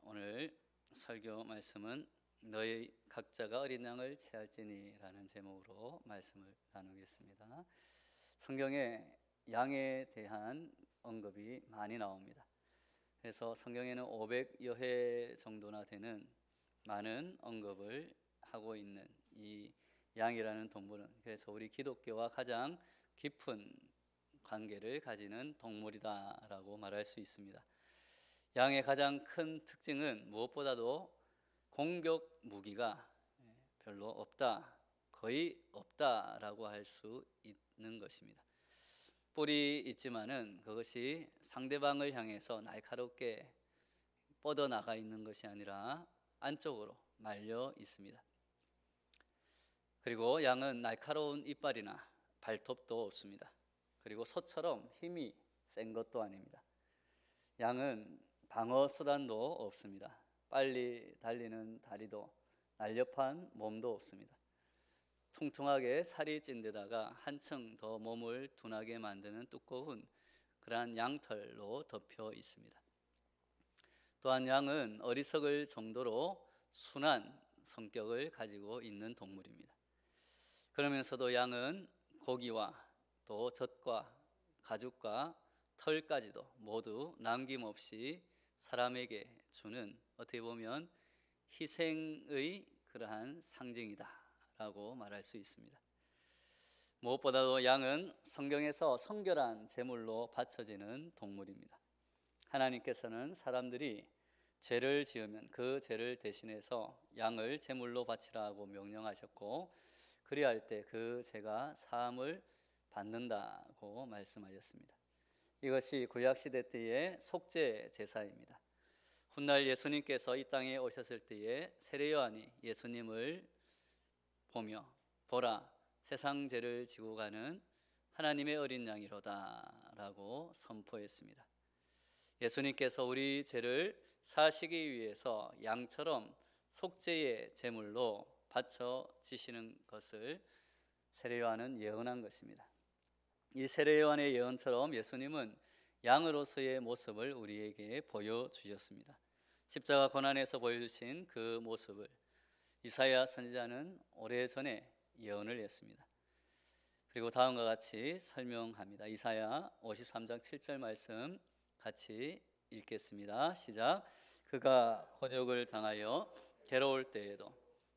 오늘 설교 말씀은 너희 각자가 어린 양을 취할지니 라는 제목으로 말씀을 나누겠습니다. 성경에 양에 대한 언급이 많이 나옵니다. 그래서 성경에는 500여 회 정도나 되는 많은 언급을 하고 있는 이 양이라는 동물은, 그래서 우리 기독교와 가장 깊은 관계를 가지는 동물이다라고 말할 수 있습니다. 양의 가장 큰 특징은 무엇보다도 공격 무기가 별로 없다, 거의 없다라고 할 수 있는 것입니다. 뿔이 있지만은 그것이 상대방을 향해서 날카롭게 뻗어나가 있는 것이 아니라 안쪽으로 말려 있습니다. 그리고 양은 날카로운 이빨이나 발톱도 없습니다. 그리고 소처럼 힘이 센 것도 아닙니다. 양은 방어 수단도 없습니다. 빨리 달리는 다리도 날렵한 몸도 없습니다. 퉁퉁하게 살이 찐 데다가 한층 더 몸을 둔하게 만드는 두꺼운 그러한 양털로 덮여 있습니다. 또한 양은 어리석을 정도로 순한 성격을 가지고 있는 동물입니다. 그러면서도 양은 고기와 또 젖과 가죽과 털까지도 모두 남김없이 사람에게 주는, 어떻게 보면 희생의 그러한 상징이다 라고 말할 수 있습니다. 무엇보다도 양은 성경에서 성결한 제물로 바쳐지는 동물입니다. 하나님께서는 사람들이 죄를 지으면 그 죄를 대신해서 양을 제물로 바치라고 명령하셨고, 그리할 때 그 죄가 사함을 받는다고 말씀하셨습니다. 이것이 구약시대 때의 속죄 제사입니다. 훗날 예수님께서 이 땅에 오셨을 때에 세례요한이 예수님을 보며 보라, 세상 죄를 지고 가는 하나님의 어린 양이로다 라고 선포했습니다. 예수님께서 우리 죄를 사시기 위해서 양처럼 속죄의 제물로 바쳐지시는 것을 세례요한은 예언한 것입니다. 이 세례요한의 예언처럼 예수님은 양으로서의 모습을 우리에게 보여주셨습니다. 십자가 고난에서 보여주신 그 모습을 이사야 선지자는 오래전에 예언을 했습니다. 그리고 다음과 같이 설명합니다. 이사야 53장 7절 말씀 같이 읽겠습니다. 시작. 그가 곤욕을 당하여 괴로울 때에도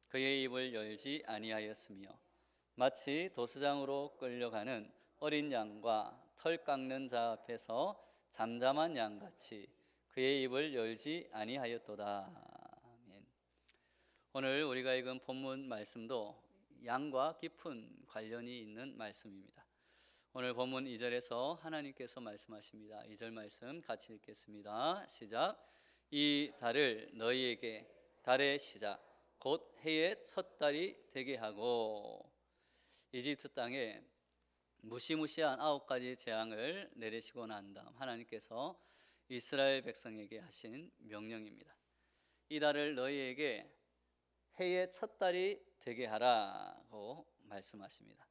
그의 입을 열지 아니하였으며 마치 도수장으로 끌려가는 어린 양과 털 깎는 자 앞에서 잠잠한 양같이 그의 입을 열지 아니하였도다. 아멘. 오늘 우리가 읽은 본문 말씀도 양과 깊은 관련이 있는 말씀입니다. 오늘 본문 2절에서 하나님께서 말씀하십니다. 2절 말씀 같이 읽겠습니다. 시작. 이 달을 너희에게 달의 시작 곧 해의 첫 달이 되게 하고, 이집트 땅에 무시무시한 9가지 재앙을 내리시고 난 다음 하나님께서 이스라엘 백성에게 하신 명령입니다. 이 달을 너희에게 해의 첫 달이 되게 하라고 말씀하십니다.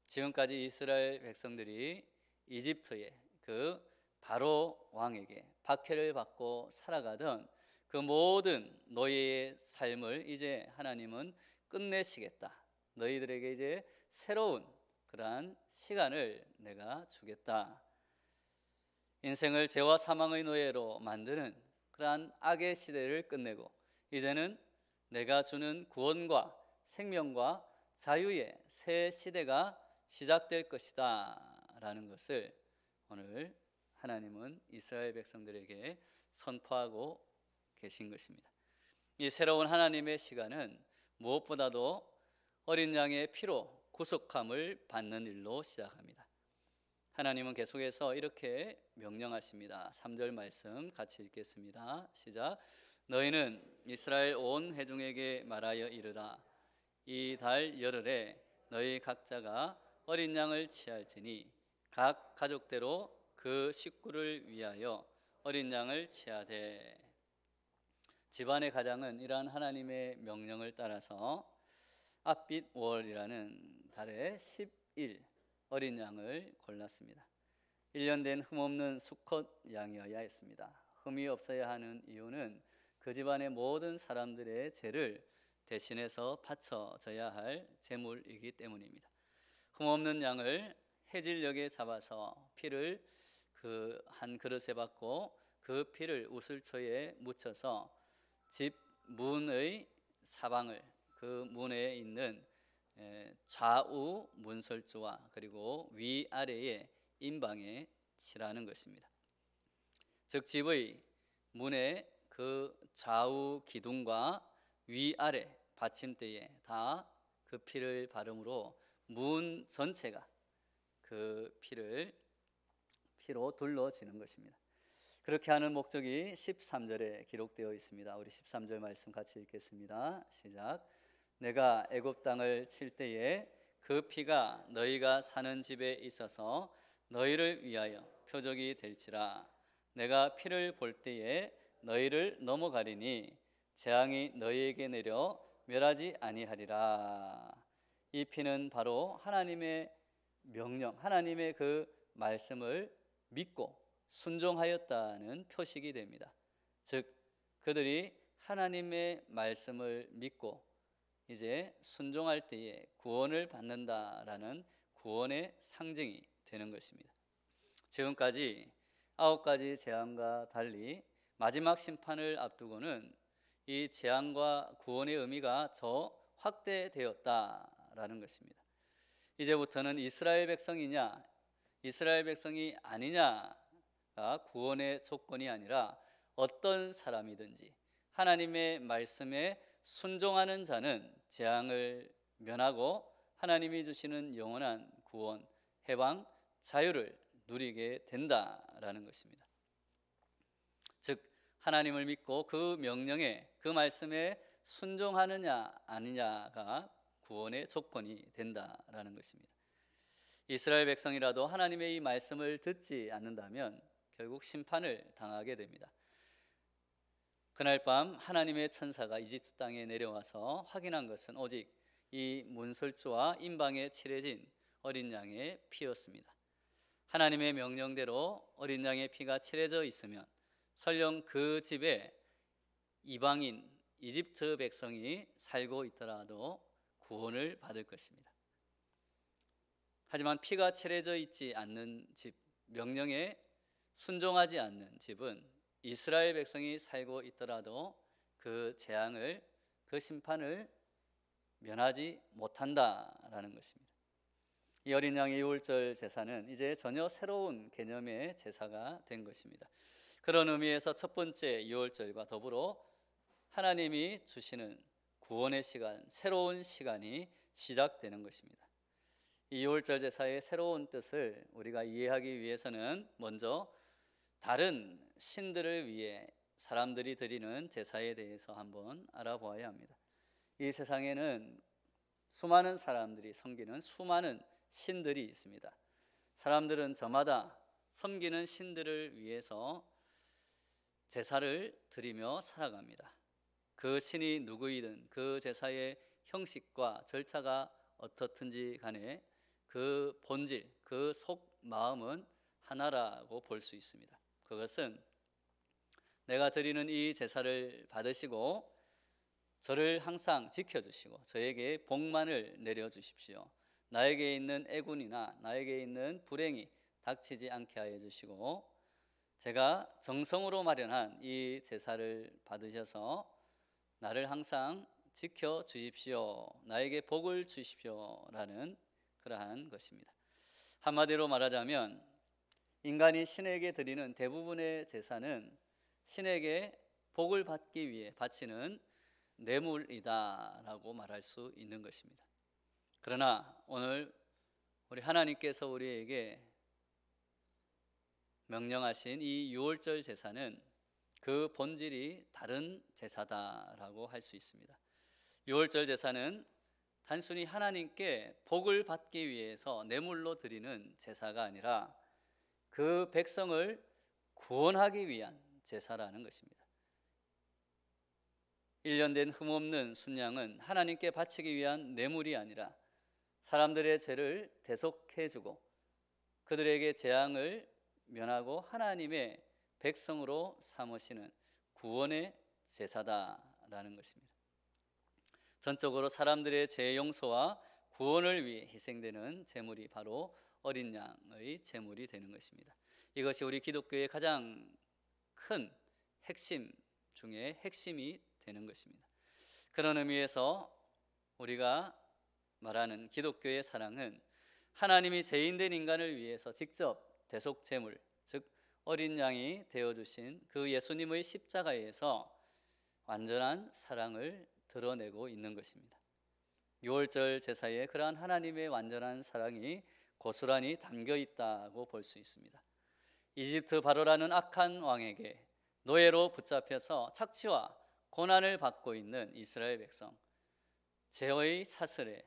지금까지 이스라엘 백성들이 이집트의 그 바로 왕에게 박해를 받고 살아가던 그 모든 노예의 삶을 이제 하나님은 끝내시겠다. 너희들에게 이제 새로운 그러한 시간을 내가 주겠다. 인생을 죄와 사망의 노예로 만드는 그러한 악의 시대를 끝내고 이제는 내가 주는 구원과 생명과 자유의 새 시대가 시작될 것이다 라는 것을 오늘 하나님은 이스라엘 백성들에게 선포하고 계신 것입니다. 이 새로운 하나님의 시간은 무엇보다도 어린 양의 피로 구속함을 받는 일로 시작합니다. 하나님은 계속해서 이렇게 명령하십니다. 3절 말씀 같이 읽겠습니다. 시작. 너희는 이스라엘 온 회중에게 말하여 이르라. 이 달 열흘에 너희 각자가 어린 양을 취할지니 각 가족대로 그 식구를 위하여 어린 양을 취하되. 집안의 가장은 이러한 하나님의 명령을 따라서 앞빛 월이라는 달에 10일 어린 양을 골랐습니다. 1년 된 흠없는 수컷 양이어야 했습니다. 흠이 없어야 하는 이유는 그 그 집안의 모든 사람들의 죄를 대신해서 바쳐져야 할 제물이기 때문입니다. 흠없는 양을 해질녘에 잡아서 피를 그 한 그릇에 받고 그 피를 우슬초에 묻혀서 집 문의 사방을, 그 문에 있는 좌우 문설주와 그리고 위아래의 임방에 칠하는 것입니다. 즉 집의 문의 그 좌우 기둥과 위아래 받침대에 다 그 피를 바름으로 문 전체가 그 피로 둘러지는 것입니다. 그렇게 하는 목적이 13절에 기록되어 있습니다. 우리 13절 말씀 같이 읽겠습니다. 시작. 내가 애굽 땅을 칠 때에 그 피가 너희가 사는 집에 있어서 너희를 위하여 표적이 될지라. 내가 피를 볼 때에 너희를 넘어가리니 재앙이 너희에게 내려 멸하지 아니하리라. 이 피는 바로 하나님의 명령, 하나님의 그 말씀을 믿고 순종하였다는 표식이 됩니다. 즉 그들이 하나님의 말씀을 믿고 이제 순종할 때에 구원을 받는다라는 구원의 상징이 되는 것입니다. 지금까지 9가지 재앙과 달리 마지막 심판을 앞두고는 이 재앙과 구원의 의미가 더 확대되었다라는 것입니다. 이제부터는 이스라엘 백성이냐 이스라엘 백성이 아니냐가 구원의 조건이 아니라 어떤 사람이든지 하나님의 말씀에 순종하는 자는 재앙을 면하고 하나님이 주시는 영원한 구원, 해방, 자유를 누리게 된다라는 것입니다. 즉 하나님을 믿고 그 명령에, 그 말씀에 순종하느냐 아니냐가 구원의 조건이 된다라는 것입니다. 이스라엘 백성이라도 하나님의 이 말씀을 듣지 않는다면 결국 심판을 당하게 됩니다. 그날 밤 하나님의 천사가 이집트 땅에 내려와서 확인한 것은 오직 이 문설주와 임방에 칠해진 어린 양의 피였습니다. 하나님의 명령대로 어린 양의 피가 칠해져 있으면 설령 그 집에 이방인 이집트 백성이 살고 있더라도 구원을 받을 것입니다. 하지만 피가 칠해져 있지 않는 집, 명령에 순종하지 않는 집은 이스라엘 백성이 살고 있더라도 그 재앙을, 그 심판을 면하지 못한다라는 것입니다. 이 어린 양의 유월절 제사는 이제 전혀 새로운 개념의 제사가 된 것입니다. 그런 의미에서 첫 번째 유월절과 더불어 하나님이 주시는 구원의 시간, 새로운 시간이 시작되는 것입니다. 이 유월절 제사의 새로운 뜻을 우리가 이해하기 위해서는 먼저 다른 신들을 위해 사람들이 드리는 제사에 대해서 한번 알아보아야 합니다. 이 세상에는 수많은 사람들이 섬기는 수많은 신들이 있습니다. 사람들은 저마다 섬기는 신들을 위해서 제사를 드리며 살아갑니다. 그 신이 누구이든 그 제사의 형식과 절차가 어떻든지 간에 그 본질, 그 속 마음은 하나라고 볼 수 있습니다. 그것은 내가 드리는 이 제사를 받으시고 저를 항상 지켜주시고 저에게 복만을 내려주십시오. 나에게 있는 애군이나 나에게 있는 불행이 닥치지 않게 하여 주시고 제가 정성으로 마련한 이 제사를 받으셔서 나를 항상 지켜주십시오. 나에게 복을 주십시오. 라는 그러한 것입니다. 한마디로 말하자면 인간이 신에게 드리는 대부분의 제사는 신에게 복을 받기 위해 바치는 뇌물이다라고 말할 수 있는 것입니다. 그러나 오늘 우리 하나님께서 우리에게 명령하신 이 유월절 제사는 그 본질이 다른 제사다라고 할 수 있습니다. 유월절 제사는 단순히 하나님께 복을 받기 위해서 뇌물로 드리는 제사가 아니라 그 백성을 구원하기 위한 제사라는 것입니다. 1년 된 흠없는 순양은 하나님께 바치기 위한 뇌물이 아니라 사람들의 죄를 대속해주고 그들에게 재앙을 면하고 하나님의 백성으로 삼으시는 구원의 제사다라는 것입니다. 전적으로 사람들의 죄 용서와 구원을 위해 희생되는 제물이 바로 어린 양의 제물이 되는 것입니다. 이것이 우리 기독교의 가장 큰 핵심 중에 핵심이 되는 것입니다. 그런 의미에서 우리가 말하는 기독교의 사랑은 하나님이 죄인된 인간을 위해서 직접 대속 제물, 즉 어린 양이 되어주신 그 예수님의 십자가에서 완전한 사랑을 드러내고 있는 것입니다. 유월절 제사에 그러한 하나님의 완전한 사랑이 고스란히 담겨 있다고 볼 수 있습니다. 이집트 바로라는 악한 왕에게 노예로 붙잡혀서 착취와 고난을 받고 있는 이스라엘 백성, 죄의 사슬에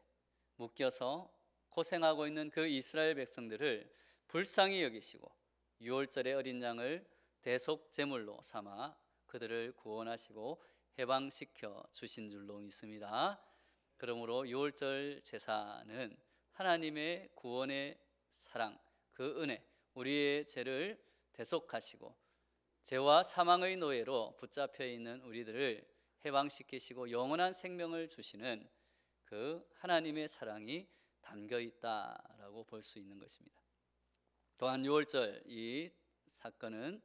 묶여서 고생하고 있는 그 이스라엘 백성들을 불쌍히 여기시고 유월절의 어린 양을 대속 제물로 삼아 그들을 구원하시고 해방시켜 주신 줄로 믿습니다. 그러므로 유월절 제사는 하나님의 구원의 사랑, 그 은혜, 우리의 죄를 대속하시고 죄와 사망의 노예로 붙잡혀 있는 우리들을 해방시키시고 영원한 생명을 주시는 그 하나님의 사랑이 담겨 있다라고 볼 수 있는 것입니다. 또한 유월절 이 사건은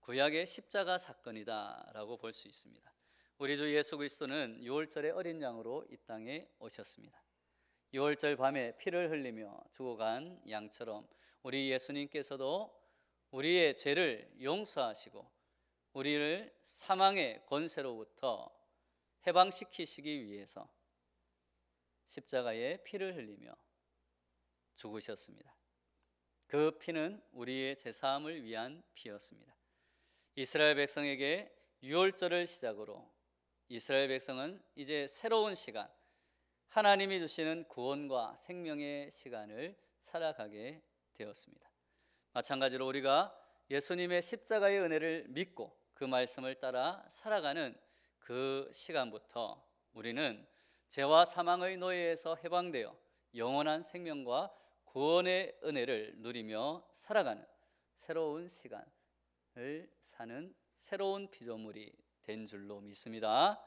구약의 십자가 사건이다라고 볼 수 있습니다. 우리 주 예수 그리스도는 유월절의 어린 양으로 이 땅에 오셨습니다. 유월절 밤에 피를 흘리며 죽어간 양처럼 우리 예수님께서도 우리의 죄를 용서하시고 우리를 사망의 권세로부터 해방시키시기 위해서 십자가에 피를 흘리며 죽으셨습니다. 그 피는 우리의 죄사함을 위한 피였습니다. 이스라엘 백성에게 유월절을 시작으로 이스라엘 백성은 이제 새로운 시간, 하나님이 주시는 구원과 생명의 시간을 살아가게 되었습니다. 마찬가지로 우리가 예수님의 십자가의 은혜를 믿고 그 말씀을 따라 살아가는 그 시간부터 우리는 죄와 사망의 노예에서 해방되어 영원한 생명과 구원의 은혜를 누리며 살아가는 새로운 시간을 사는 새로운 피조물이 된 줄로 믿습니다.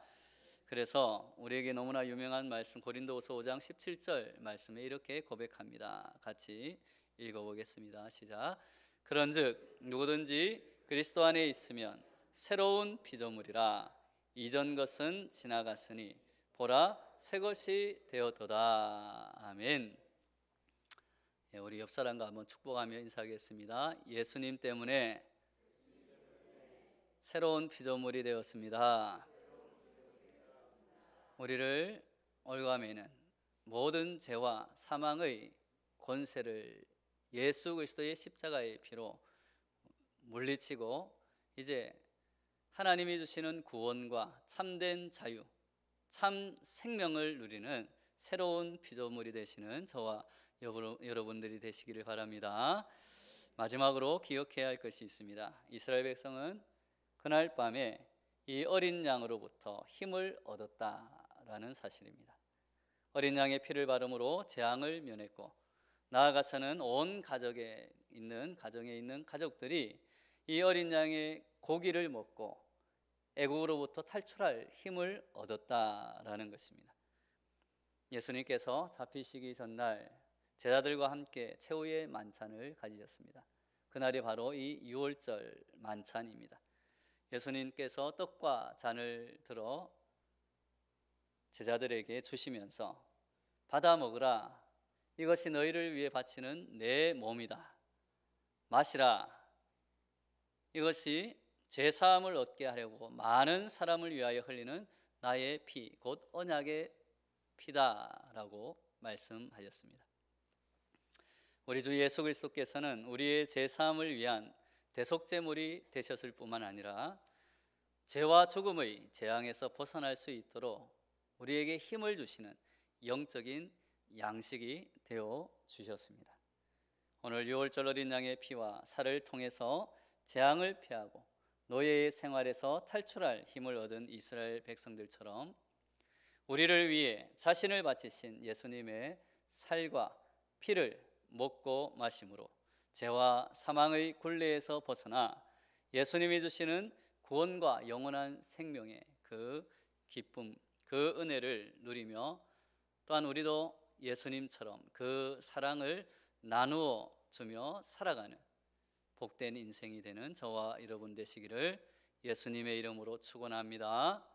그래서 우리에게 너무나 유명한 말씀 고린도후서 5장 17절 말씀에 이렇게 고백합니다. 같이 읽어보겠습니다. 시작. 그런즉 누구든지 그리스도 안에 있으면 새로운 피조물이라 이전 것은 지나갔으니 보라 새 것이 되었도다. 아멘. 우리 옆 사람과 한번 축복하며 인사하겠습니다. 예수님 때문에 새로운 피조물이 되었습니다. 우리를 올가매는 모든 죄와 사망의 권세를 예수 그리스도의 십자가의 피로 물리치고 이제 하나님이 주시는 구원과 참된 자유, 참 생명을 누리는 새로운 피조물이 되시는 저와 여러분들이 되시기를 바랍니다. 마지막으로 기억해야 할 것이 있습니다. 이스라엘 백성은 그날 밤에 이 어린 양으로부터 힘을 얻었다라는 사실입니다. 어린 양의 피를 바름으로 재앙을 면했고 나아가서는 온 가정에 있는 가족들이 이 어린 양의 고기를 먹고 애국으로부터 탈출할 힘을 얻었다라는 것입니다. 예수님께서 잡히시기 전날 제자들과 함께 최후의 만찬을 가지셨습니다. 그날이 바로 이 유월절 만찬입니다. 예수님께서 떡과 잔을 들어 제자들에게 주시면서 받아 먹으라, 이것이 너희를 위해 바치는 내 몸이다. 마시라, 이것이 죄사함을 얻게 하려고 많은 사람을 위하여 흘리는 나의 피, 곧 언약의 피다라고 말씀하셨습니다. 우리 주 예수 그리스도께서는 우리의 죄사함을 위한 대속제물이 되셨을 뿐만 아니라 죄와 죽음의 재앙에서 벗어날 수 있도록 우리에게 힘을 주시는 영적인 양식이 되어 주셨습니다. 오늘 유월절 어린 양의 피와 살을 통해서 재앙을 피하고 노예의 생활에서 탈출할 힘을 얻은 이스라엘 백성들처럼 우리를 위해 자신을 바치신 예수님의 살과 피를 먹고 마심으로 죄와 사망의 굴레에서 벗어나 예수님이 주시는 구원과 영원한 생명의 그 기쁨, 그 은혜를 누리며 또한 우리도 예수님처럼 그 사랑을 나누어 주며 살아가는 복된 인생이 되는 저와 여러분 되시기를 예수님의 이름으로 축원합니다.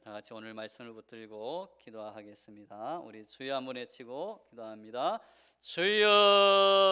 다 같이 오늘 말씀을 붙들고 기도하겠습니다. 우리 주여 한번 외치고 기도합니다. 주여.